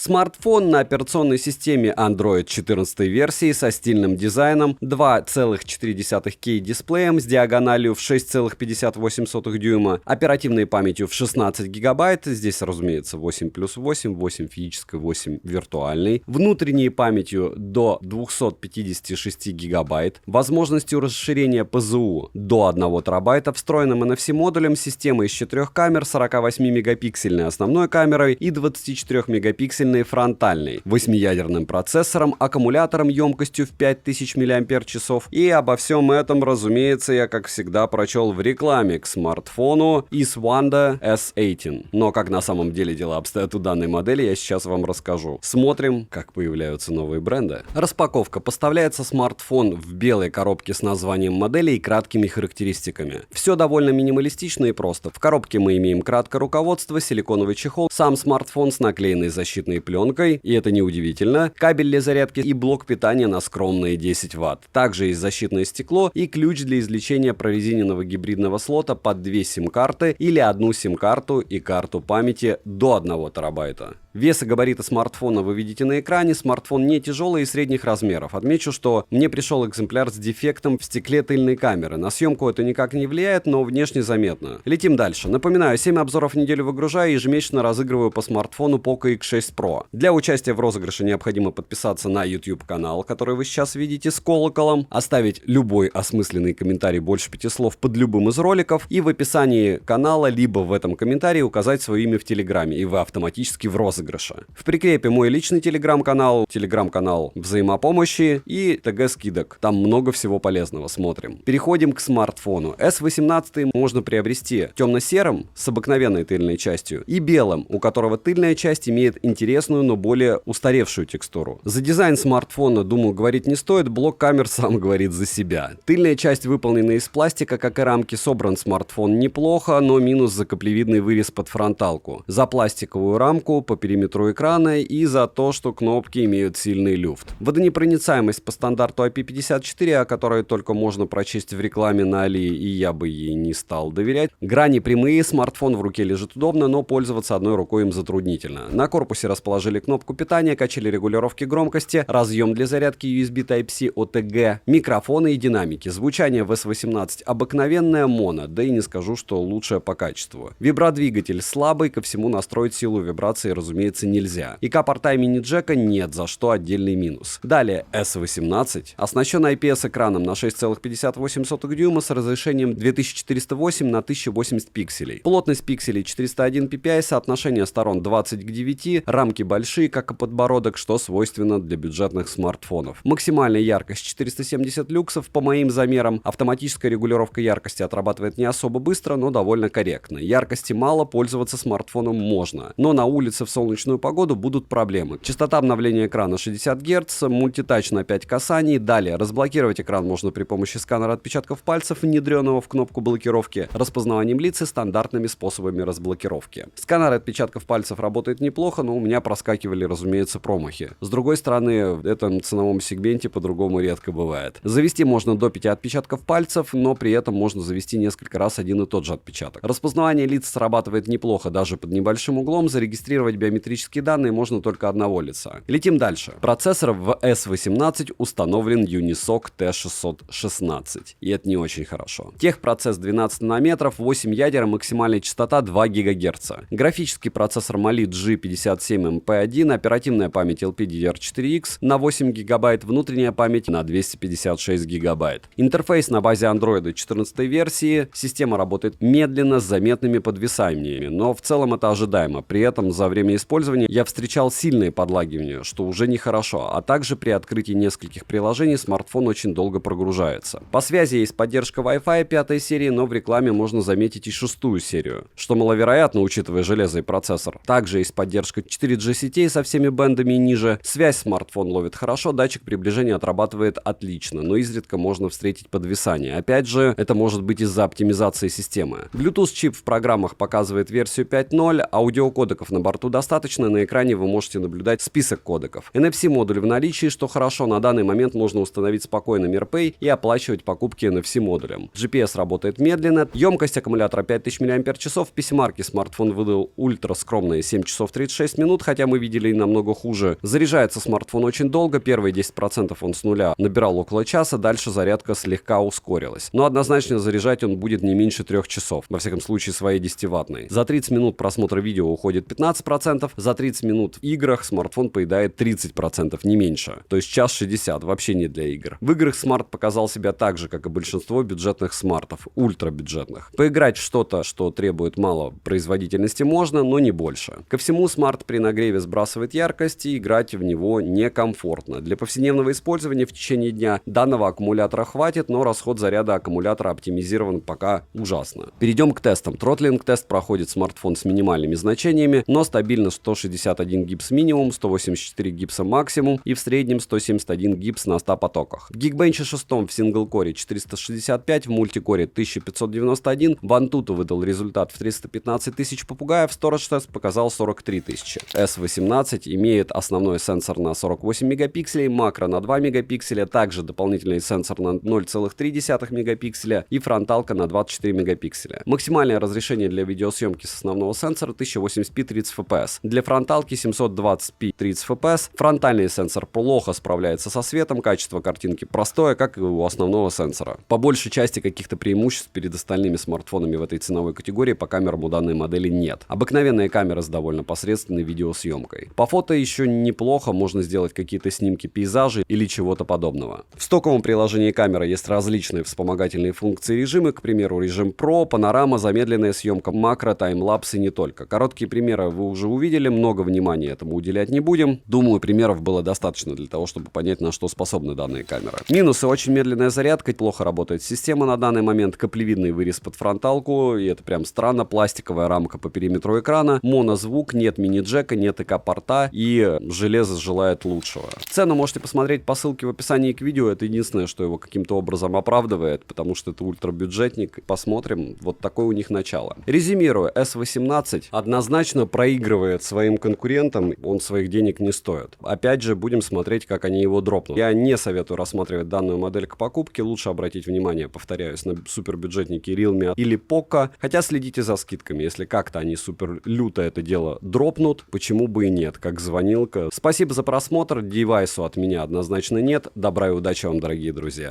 Смартфон на операционной системе Android 14 версии со стильным дизайном, 2,4К дисплеем с диагональю в 6,58 дюйма, оперативной памятью в 16 гигабайт, здесь, разумеется, 8 плюс 8, 8 физической, 8 виртуальной, внутренней памятью до 256 гигабайт, возможностью расширения ПЗУ до 1 терабайта, встроенным NFC-модулем, системой из 4 камер, 48-мегапиксельной основной камерой и 24-мегапиксельной фронтальной, 8-ядерным процессором, аккумулятором емкостью в 5000 мАч. И обо всем этом, разумеется, я, как всегда, прочел в рекламе к смартфону Iswanda S18. Но как на самом деле дела обстоят у данной модели, я сейчас вам расскажу. Смотрим, как появляются новые бренды. Распаковка. Поставляется смартфон в белой коробке с названием модели и краткими характеристиками. Все довольно минималистично и просто. В коробке мы имеем краткое руководство, силиконовый чехол, сам смартфон с наклеенной защитной пленкой, и это неудивительно, кабель для зарядки и блок питания на скромные 10 Вт. Также есть защитное стекло и ключ для извлечения прорезиненного гибридного слота под 2 сим-карты или одну сим-карту и карту памяти до 1 терабайта. Вес и габариты смартфона вы видите на экране. Смартфон не тяжелый и средних размеров. Отмечу, что мне пришел экземпляр с дефектом в стекле тыльной камеры. На съемку это никак не влияет, но внешне заметно. Летим дальше. Напоминаю, 7 обзоров в неделю выгружаю и ежемесячно разыгрываю по смартфону Poco X6 Pro. Для участия в розыгрыше необходимо подписаться на YouTube канал, который вы сейчас видите с колоколом, оставить любой осмысленный комментарий больше 5 слов под любым из роликов и в описании канала, либо в этом комментарии указать свое имя в Телеграме, и вы автоматически в розыгрыше. В прикрепе мой личный телеграм-канал взаимопомощи и ТГ скидок. Там много всего полезного. Смотрим. Переходим к смартфону. S18 можно приобрести темно-серым с обыкновенной тыльной частью и белым, у которого тыльная часть имеет интересную, но более устаревшую текстуру. За дизайн смартфона, думаю, говорить не стоит, блок камер сам говорит за себя. Тыльная часть выполнена из пластика, как и рамки. Собран смартфон неплохо, но минус за каплевидный вырез под фронталку. За пластиковую рамку по периметру экрана и за то, что кнопки имеют сильный люфт. Водонепроницаемость по стандарту IP54, о которой только можно прочесть в рекламе на Али, и я бы ей не стал доверять. Грани прямые, смартфон в руке лежит удобно, но пользоваться одной рукой им затруднительно. На корпусе расположили кнопку питания, качели регулировки громкости, разъем для зарядки USB Type-C OTG, микрофоны и динамики. Звучание в S18 обыкновенное моно, да и не скажу, что лучшее по качеству. Вибродвигатель слабый, ко всему настроить силу вибрации, разумеется, нельзя. ИК-порта мини-джека нет, за что отдельный минус. Далее S18 оснащен IPS-экраном на 6,58 дюйма с разрешением 2408 на 1080 пикселей. Плотность пикселей 401 ppi, соотношение сторон 20 к 9, рамки большие, как и подбородок, что свойственно для бюджетных смартфонов. Максимальная яркость 470 люксов по моим замерам. Автоматическая регулировка яркости отрабатывает не особо быстро, но довольно корректно. Яркости мало, пользоваться смартфоном можно, но на улице в солнечную погоду будут проблемы. Частота обновления экрана 60 Гц, мультитач на 5 касаний. Далее, разблокировать экран можно при помощи сканера отпечатков пальцев, внедренного в кнопку блокировки, распознаванием лица, стандартными способами разблокировки. Сканер отпечатков пальцев работает неплохо, но у меня проскакивали, разумеется, промахи. С другой стороны, в этом ценовом сегменте по-другому редко бывает. Завести можно до 5 отпечатков пальцев, но при этом можно завести несколько раз один и тот же отпечаток. Распознавание лиц срабатывает неплохо, даже под небольшим углом. Зарегистрировать биометрические данные можно только одного лица. Летим дальше. Процессор в S18 установлен Unisoc T616, и это не очень хорошо. Техпроцесс 12 нанометров, 8 ядер, максимальная частота 2 ГГц. Графический процессор Mali G57MP1, оперативная память LPDDR4X на 8 ГБ, внутренняя память на 256 ГБ. Интерфейс на базе Android 14 версии. Система работает медленно, с заметными подвисаниями, но в целом это ожидаемо. При этом за время использования я встречал сильные подлагивания, что уже нехорошо, а также при открытии нескольких приложений смартфон очень долго прогружается. По связи есть поддержка Wi-Fi 5 серии, но в рекламе можно заметить и 6-ю серию, что маловероятно, учитывая железо и процессор. Также есть поддержка 4G сетей со всеми бендами и ниже. Связь смартфон ловит хорошо, датчик приближения отрабатывает отлично, но изредка можно встретить подвисание. Опять же, это может быть из-за оптимизации системы. Bluetooth чип в программах показывает версию 5.0, аудиокодеков на борту достаточно, достаточно, на экране вы можете наблюдать список кодеков. NFC-модуль в наличии, что хорошо, на данный момент можно установить спокойно MirPay и оплачивать покупки NFC-модулем. GPS работает медленно, емкость аккумулятора 5000 мАч, в PC-марке смартфон выдал ультра скромные 7 часов 36 минут, хотя мы видели и намного хуже. Заряжается смартфон очень долго, первые 10% он с нуля набирал около часа, дальше зарядка слегка ускорилась. Но однозначно заряжать он будет не меньше 3 часов, во всяком случае своей 10-ваттной. За 30 минут просмотра видео уходит 15%, за 30 минут в играх смартфон поедает 30%, не меньше. То есть час 60, вообще не для игр. В играх смарт показал себя так же, как и большинство бюджетных смартов, ультрабюджетных. Поиграть в что-то, что требует мало производительности можно, но не больше. Ко всему, смарт при нагреве сбрасывает яркость, и играть в него некомфортно. Для повседневного использования в течение дня данного аккумулятора хватит, но расход заряда аккумулятора оптимизирован пока ужасно. Перейдем к тестам. Тротлинг-тест проходит смартфон с минимальными значениями, но стабильно 161 гипс минимум, 184 гипса максимум и в среднем 171 гипс на 100 потоках. В Geekbench 6 в сингл-коре 465, в мультикоре 1591, в Antutu выдал результат в 315 тысяч попугаев, Storage тест показал 43 тысячи. S18 имеет основной сенсор на 48 мегапикселей, макро на 2 мегапикселя, также дополнительный сенсор на 0,3 мегапикселя и фронталка на 24 мегапикселя. Максимальное разрешение для видеосъемки с основного сенсора 1080p 30 fps. Для фронталки 720p 30 fps. Фронтальный сенсор плохо справляется со светом, качество картинки простое, как и у основного сенсора. По большей части каких-то преимуществ перед остальными смартфонами в этой ценовой категории по камерам у данной модели нет. Обыкновенные камеры с довольно посредственной видеосъемкой. По фото еще неплохо, можно сделать какие-то снимки пейзажей или чего-то подобного. В стоковом приложении камеры есть различные вспомогательные функции и режимы, к примеру, режим Pro, панорама, замедленная съемка, макро, таймлапс и не только. Короткие примеры вы уже увидели, много внимания этому уделять не будем. Думаю, примеров было достаточно для того, чтобы понять, на что способны данные камеры. Минусы: очень медленная зарядка, плохо работает система на данный момент, каплевидный вырез под фронталку, и это прям странно, пластиковая рамка по периметру экрана, монозвук, нет мини-джека, нет ИК-порта, и железо желает лучшего. Цену можете посмотреть по ссылке в описании к видео, это единственное, что его каким-то образом оправдывает, потому что это ультрабюджетник. Посмотрим, вот такое у них начало. Резюмирую, S18 однозначно проигрывает своим конкурентам, он своих денег не стоит. Опять же, будем смотреть, как они его дропнут. Я не советую рассматривать данную модель к покупке, лучше обратить внимание, повторяюсь, на супербюджетники Realme или Poco, хотя следите за скидками, если как-то они супер люто это дело дропнут, почему бы и нет, как звонилка. Спасибо за просмотр, девайсу от меня однозначно нет, добра и удачи вам, дорогие друзья.